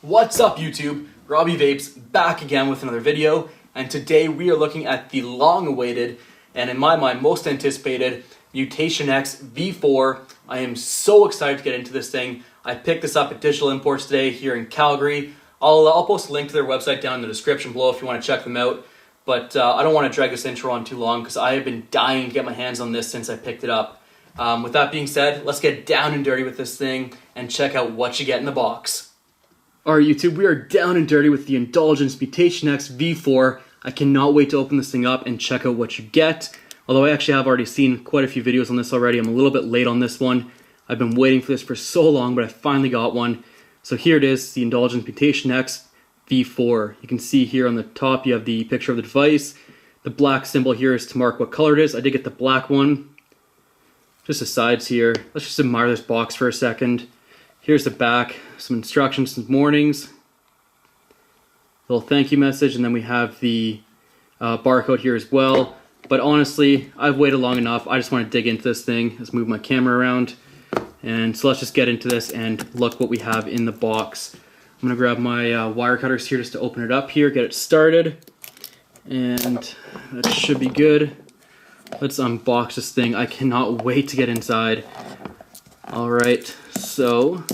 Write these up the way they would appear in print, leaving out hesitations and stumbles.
What's up YouTube? Robbie Vapes back again with another video, and today we are looking at the long-awaited and in my mind most anticipated Mutation X V4. I am so excited to get into this thing. I picked this up at Digital Imports today here in Calgary. I'll post a link to their website down in the description below if you want to check them out. But I don't want to drag this intro on too long because I have been dying to get my hands on this since I picked it up. With that being said, let's get down and dirty with this thing and check out what you get in the box. Alright YouTube, we are down and dirty with the Indulgence Mutation X V4. I cannot wait to open this thing up and check out what you get. Although I actually have already seen quite a few videos on this already. I'm a little bit late on this one. I've been waiting for this for so long, but I finally got one. So here it is, the Indulgence Mutation X V4. You can see here on the top you have the picture of the device. The black symbol here is to mark what color it is. I did get the black one. Just the sides here. Let's just admire this box for a second. Here's the back, some instructions, some warnings, little thank you message, and then we have the barcode here as well. But honestly, I've waited long enough. I just want to dig into this thing. Let's move my camera around. And so let's just get into this and look what we have in the box. I'm going to grab my wire cutters here just to open it up here, get it started. And that should be good. Let's unbox this thing. I cannot wait to get inside. Alright, so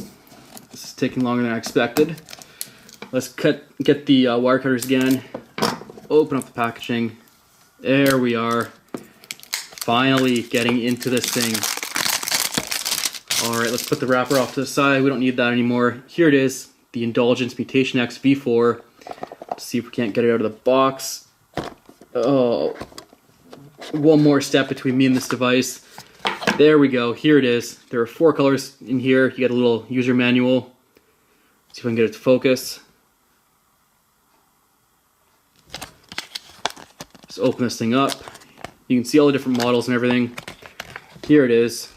this is taking longer than I expected. Let's get the wire cutters again, open up the packaging. There we are. Finally getting into this thing. Alright, let's put the wrapper off to the side. We don't need that anymore. Here it is, the Indulgence Mutation X V4. Let's see if we can't get it out of the box. Oh, one more step between me and this device. There we go, here it is. There are 4 colors in here. You get a little user manual. See if I can get it to focus. Just open this thing up. You can see all the different models and everything. Here it is.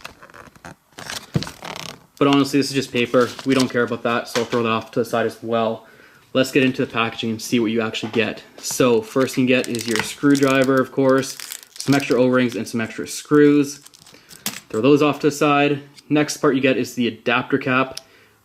But honestly, this is just paper. We don't care about that, so I'll throw that off to the side as well. Let's get into the packaging and see what you actually get. So first thing you get is your screwdriver, of course, some extra O-rings and some extra screws. Throw those off to the side. Next part you get is the adapter cap.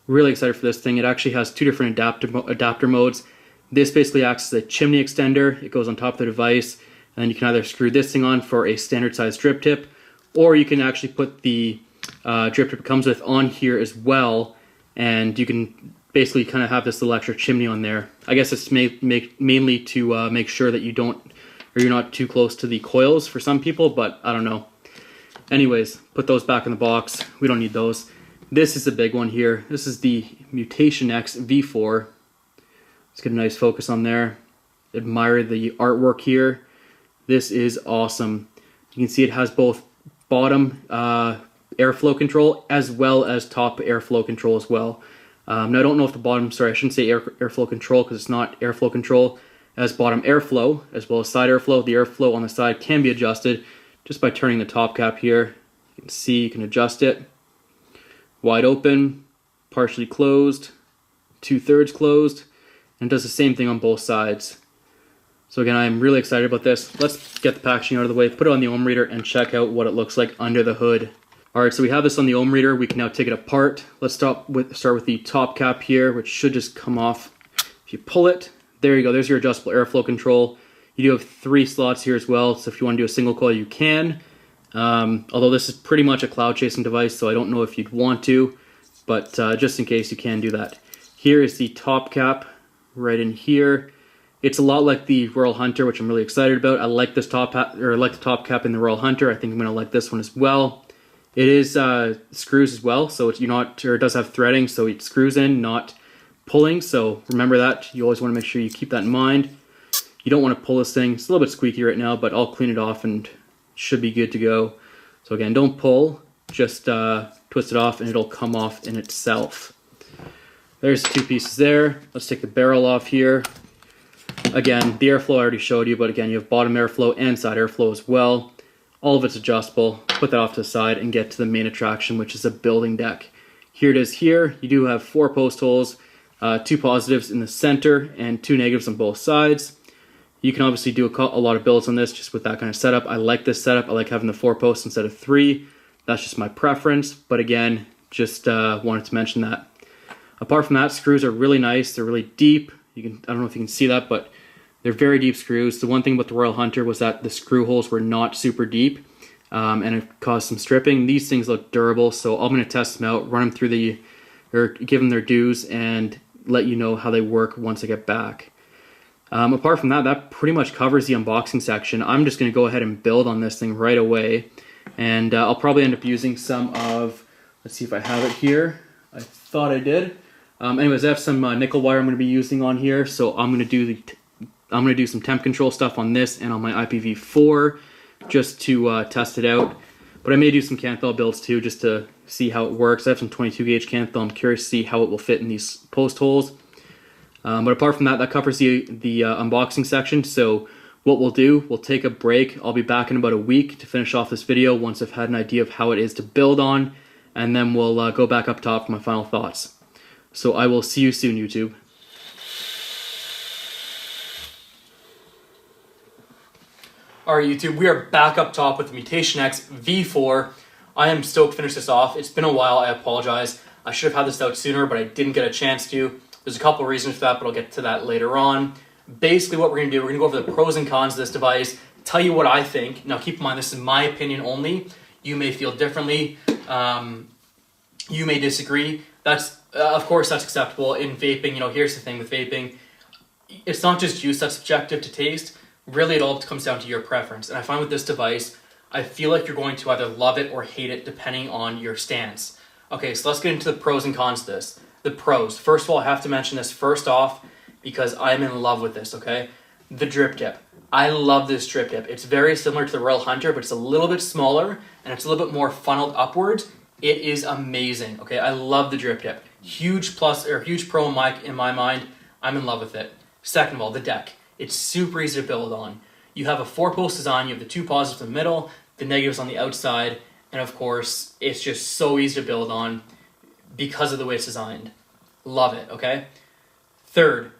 Really excited for this thing. It actually has 2 different adapter modes. This basically acts as a chimney extender. It goes on top of the device, and then you can either screw this thing on for a standard size drip tip, or you can actually put the drip tip it comes with on here as well, and you can basically kind of have this little extra chimney on there. I guess it's mainly to make sure that you're not too close to the coils for some people, but I don't know. Anyways, put those back in the box. We don't need those. This is the big one here. This is the Mutation X V4. Let's get a nice focus on there. Admire the artwork here. This is awesome. You can see it has both bottom airflow control as well as top airflow control as well. Now I don't know if the bottom, sorry, I shouldn't say airflow control because it's not airflow control. It has bottom airflow as well as side airflow. The airflow on the side can be adjusted just by turning the top cap here. You can see you can adjust it. Wide open, partially closed, 2/3 closed, and it does the same thing on both sides. So again, I'm really excited about this. Let's get the packaging out of the way, put it on the ohm reader, and check out what it looks like under the hood. Alright, so we have this on the ohm reader. We can now take it apart. Let's start with the top cap here, which should just come off. If you pull it, there you go. There's your adjustable airflow control. You do have 3 slots here as well, so if you want to do a single coil, you can. Although this is pretty much a cloud chasing device, so I don't know if you'd want to, but just in case, you can do that. Here is the top cap right in here. It's a lot like the Royal Hunter, which I'm really excited about. I like this top cap in the Royal Hunter. I think I'm going to like this one as well. It is screws as well, so it does have threading, so it screws in, not pulling. So remember that. You always want to make sure you keep that in mind. You don't want to pull this thing. It's a little bit squeaky right now, but I'll clean it off and should be good to go. So again, don't pull, just twist it off and it'll come off in itself. There's 2 pieces there. Let's take the barrel off here. Again, the airflow I already showed you, but again, you have bottom airflow and side airflow as well. All of it's adjustable. Put that off to the side and get to the main attraction, which is a building deck. Here it is here. You do have 4 post holes, 2 positives in the center and 2 negatives on both sides. You can obviously do a lot of builds on this just with that kind of setup. I like this setup. I like having the 4 posts instead of 3. That's just my preference. But again, just wanted to mention that. Apart from that, screws are really nice. They're really deep. I don't know if you can see that, but they're very deep screws. The one thing about the Royal Hunter was that the screw holes were not super deep, and it caused some stripping. These things look durable, so I'm going to test them out, run them through or give them their dues, and let you know how they work once I get back. Apart from that, that pretty much covers the unboxing section. I'm just going to go ahead and build on this thing right away, and I'll probably end up using some of, let's see if I have it here. I thought I did. Anyways, I have some nickel wire I'm going to be using on here, so I'm going to do some temp control stuff on this and on my IPv4 just to test it out. But I may do some Canthal builds too, just to see how it works. I have some 22 gauge Canthal. I'm curious to see how it will fit in these post holes. But apart from that, that covers the unboxing section. So what we'll do, we'll take a break. I'll be back in about a week to finish off this video once I've had an idea of how it is to build on, and then we'll go back up top for my final thoughts. So I will see you soon, YouTube. Alright, YouTube, we are back up top with the Mutation X V4. I am stoked to finish this off. It's been a while, I apologize. I should have had this out sooner, but I didn't get a chance to. There's a couple of reasons for that, but I'll get to that later on. Basically what we're going to do, we're going to go over the pros and cons of this device, tell you what I think. Now keep in mind, this is my opinion only. You may feel differently. You may disagree. That's of course that's acceptable in vaping. You know, here's the thing with vaping. It's not just use that's subjective to taste. Really, it all comes down to your preference. And I find with this device, I feel like you're going to either love it or hate it depending on your stance. Okay, so let's get into the pros and cons of this. The pros. First of all, I have to mention this first off because I'm in love with this, okay? The drip tip. I love this drip tip. It's very similar to the Royal Hunter, but it's a little bit smaller and it's a little bit more funneled upwards. It is amazing, okay? I love the drip tip. Huge plus, or huge pro in my mind. I'm in love with it. Second of all, the deck. It's super easy to build on. You have a 4-post design. You have the 2 positives in the middle, the negatives on the outside, and of course, it's just so easy to build on because of the way it's designed. Love it, okay? Third,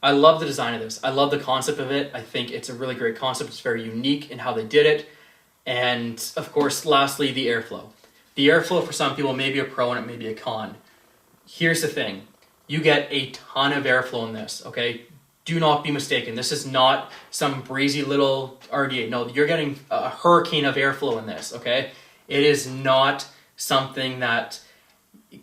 I love the design of this. I love the concept of it. I think it's a really great concept. It's very unique in how they did it. And of course, lastly, the airflow. The airflow for some people may be a pro and it may be a con. Here's the thing. You get a ton of airflow in this, okay? Do not be mistaken. This is not some breezy little RDA. No, you're getting a hurricane of airflow in this, okay? It is not something that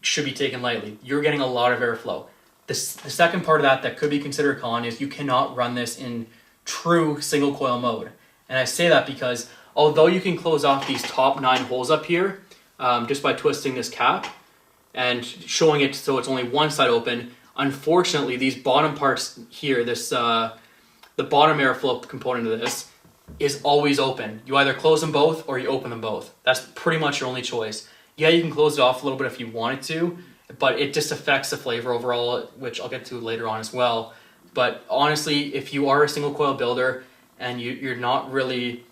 should be taken lightly. You're getting a lot of airflow. The second part of that could be considered a con is you cannot run this in true single coil mode. And I say that because although you can close off these top 9 holes up here just by twisting this cap and showing it so it's only one side open, unfortunately these bottom parts here, this the bottom airflow component of this is always open. You either close them both or you open them both. That's pretty much your only choice. Yeah, you can close it off a little bit if you wanted to, but it just affects the flavor overall, which I'll get to later on as well. But honestly, if you are a single coil builder and you're not really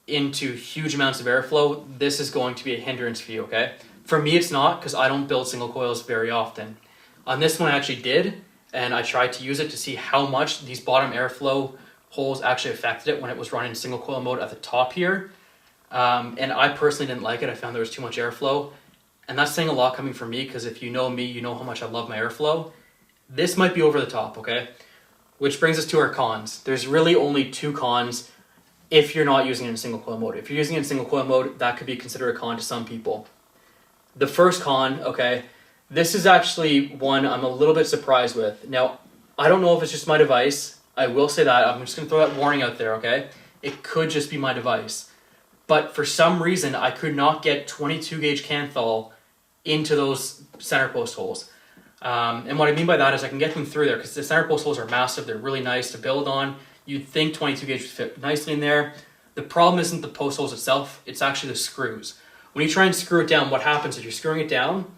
into huge amounts of airflow, this is going to be a hindrance for you, okay? For me, it's not, because I don't build single coils very often. On this one, I actually did, and I tried to use it to see how much these bottom airflow holes actually affected it when it was running single coil mode at the top here. And I personally didn't like it. I found there was too much airflow. And that's saying a lot coming from me, because if you know me, you know how much I love my airflow. This might be over the top, okay? Which brings us to our cons. There's really only 2 cons if you're not using it in single coil mode. If you're using it in single coil mode, that could be considered a con to some people. The first con, okay, this is actually one I'm a little bit surprised with. Now, I don't know if it's just my device. I will say that. I'm just going to throw that warning out there, okay? It could just be my device. But for some reason, I could not get 22 gauge Canthal into those center post holes. And what I mean by that is I can get them through there because the center post holes are massive. They're really nice to build on. You'd think 22 gauge would fit nicely in there. The problem isn't the post holes itself. It's actually the screws. When you try and screw it down, what happens is you're screwing it down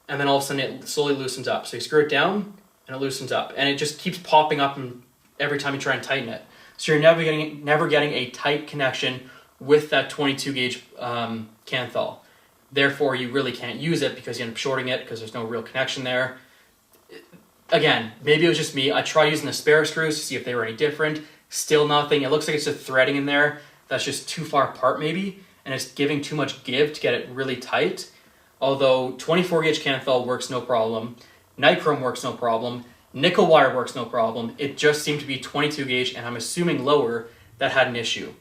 and then all of a sudden it slowly loosens up. So you screw it down and it loosens up. And it just keeps popping up every time you try and tighten it. So you're never getting a tight connection with that 22 gauge Canthal. Therefore, you really can't use it because you end up shorting it because there's no real connection there. Again, maybe it was just me. I tried using the spare screws to see if they were any different. Still nothing. It looks like it's just threading in there that's just too far apart maybe, and it's giving too much give to get it really tight. Although 24 gauge Canthal works no problem. Nichrome works no problem. Nickel wire works no problem. It just seemed to be 22 gauge, and I'm assuming lower, that had an issue.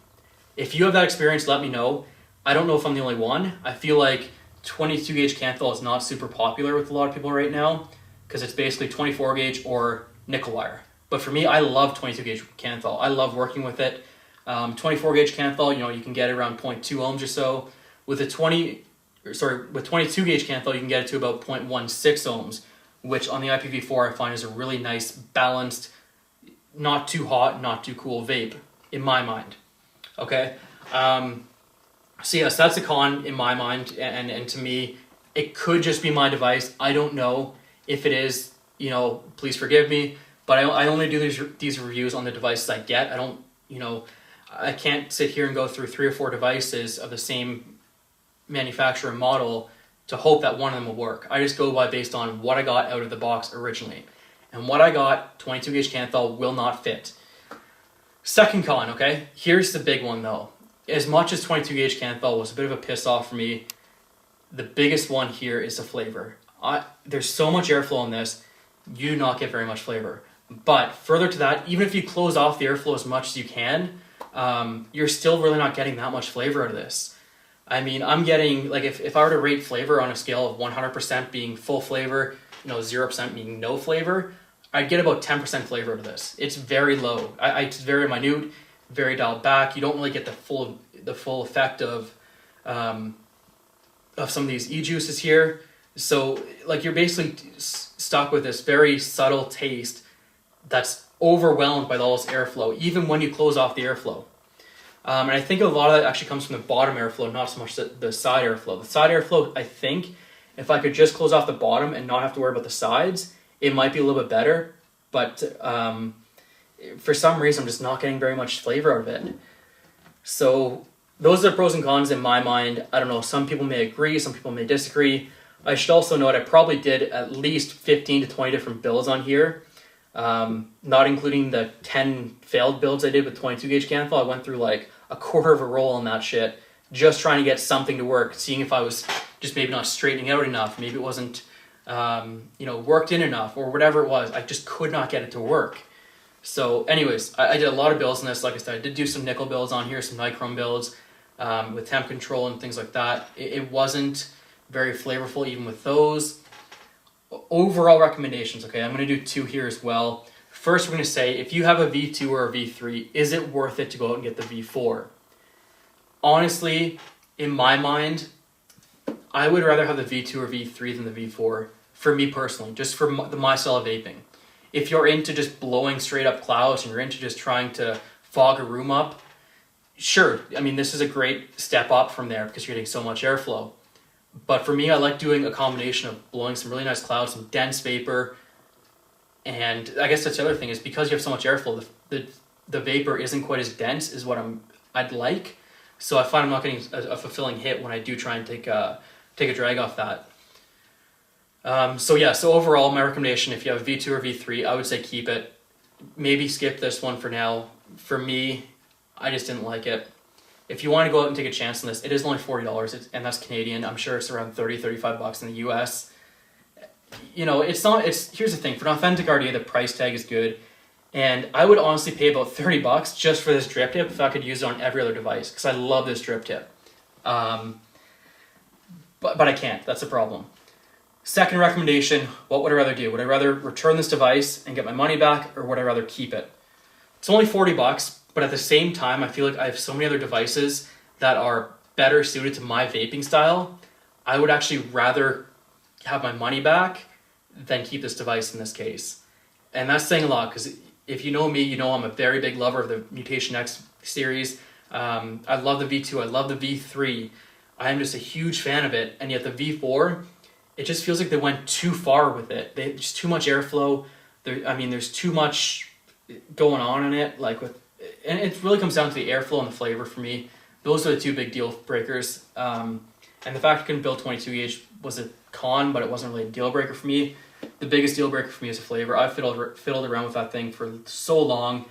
If you have that experience, let me know. I don't know if I'm the only one. I feel like 22 gauge Canthal is not super popular with a lot of people right now because it's basically 24 gauge or nickel wire. But for me, I love 22 gauge Canthal. I love working with it. 24 gauge Canthal, you know, you can get it around 0.2 ohms or so. With 22 gauge Canthal, you can get it to about 0.16 ohms, which on the IPv4 I find is a really nice, balanced, not too hot, not too cool vape, in my mind. Okay? So yes, that's a con in my mind, and to me, it could just be my device. I don't know. If it is, you know, please forgive me, but I only do these reviews on the devices I get. I don't, you know, I can't sit here and go through 3 or 4 devices of the same manufacturer and model to hope that one of them will work. I just go based on what I got out of the box originally. And what I got, 22 gauge Canthal, will not fit. Second con, okay? Here's the big one though. As much as 22 gauge Canthal was a bit of a piss off for me, the biggest one here is the flavor. There's so much airflow in this, you do not get very much flavor. But further to that, even if you close off the airflow as much as you can, you're still really not getting that much flavor out of this. I mean, I'm getting, like, if I were to rate flavor on a scale of 100% being full flavor, you know, 0% being no flavor, I'd get about 10% flavor out of this. It's very low. It's very minute, very dialed back. You don't really get the full effect of some of these e-juices here. So, like, you're basically stuck with this very subtle taste that's overwhelmed by all this airflow, even when you close off the airflow. And I think a lot of that actually comes from the bottom airflow, not so much the side airflow. The side airflow, I think, if I could just close off the bottom and not have to worry about the sides, it might be a little bit better. But for some reason, I'm just not getting very much flavor out of it. So those are the pros and cons in my mind. I don't know, some people may agree, some people may disagree. I should also note I probably did at least 15 to 20 different builds on here. Not including the 10 failed builds I did with 22 gauge Canthal. I went through like a quarter of a roll on that shit, just trying to get something to work, seeing if I was just maybe not straightening out enough, maybe it wasn't worked in enough, or whatever it was. I just could not get it to work. So anyways, I did a lot of builds in this. Like I said, I did do some nickel builds on here, some nichrome builds with temp control and things like that. It wasn't very flavorful even with those. Overall recommendations, okay, I'm going to do 2 here as well. First, we're going to say, if you have a V2 or a V3, is it worth it to go out and get the V4? Honestly, in my mind, I would rather have the V2 or V3 than the V4, for me personally, just for my style of vaping. If you're into just blowing straight up clouds and you're into just trying to fog a room up, sure, I mean, this is a great step up from there because you're getting so much airflow. But for me, I like doing a combination of blowing some really nice clouds, some dense vapor, and I guess that's the other thing is because you have so much airflow, the vapor isn't quite as dense as what I'd like. So I find I'm not getting a fulfilling hit when I do try and take a drag off that. So overall, my recommendation, if you have V2 or V3, I would say keep it. Maybe skip this one for now. For me, I just didn't like it. If you want to go out and take a chance on this, it is only $40, and that's Canadian. I'm sure it's around $30-35 in the US. You know, here's the thing, for an authentic RDA, the price tag is good, and I would honestly pay about $30 just for this drip tip if I could use it on every other device, because I love this drip tip. But I can't, that's the problem. Second recommendation, what would I rather do? Would I rather return this device and get my money back, or would I rather keep it? It's only $40, but at the same time, I feel like I have so many other devices that are better suited to my vaping style. I would actually rather have my money back than keep this device in this case. And that's saying a lot, because if you know me, you know I'm a very big lover of the Mutation X series. I love the V2, I love the V3. I am just a huge fan of it, and yet the V4, it just feels like they went too far with it. There's too much airflow. There's too much going on in it, and it really comes down to the airflow and the flavor for me. Those are the 2 big deal breakers. And the fact I couldn't build 22 gauge was a con, but it wasn't really a deal breaker for me. The biggest deal breaker for me is the flavor. I've fiddled around with that thing for so long,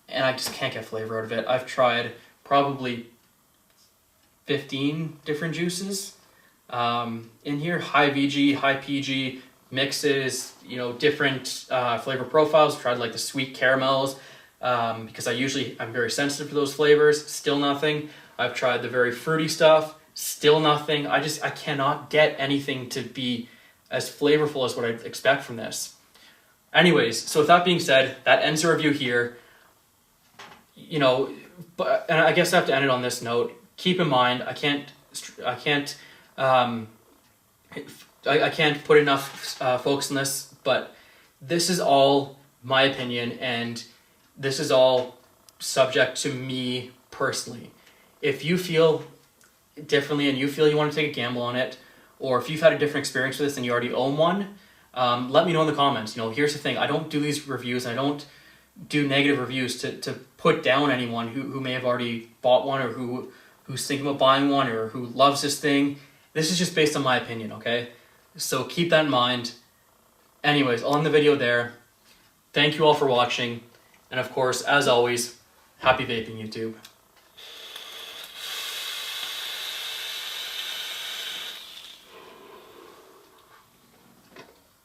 and I just can't get flavor out of it. I've tried probably 15 different juices in here. High VG, high PG, mixes, you know, different flavor profiles. Tried like the sweet caramels because I'm very sensitive to those flavors. Still nothing. I've tried the very fruity stuff. Still nothing. I cannot get anything to be as flavorful as what I'd expect from this. Anyways, so with that being said, that ends the review here. You know, and I guess I have to end it on this note. Keep in mind, I can't put enough focus on this, but this is all my opinion, and this is all subject to me personally. If you feel differently and you feel you want to take a gamble on it, or if you've had a different experience with this and you already own one, let me know in the comments. You know, here's the thing, I don't do these reviews, I don't do negative reviews to put down anyone who may have already bought one, or who's thinking about buying one, or who loves this thing. This is just based on my opinion, okay? So keep that in mind. Anyways, I'll end the video there. Thank you all for watching, and of course, as always, happy vaping, YouTube.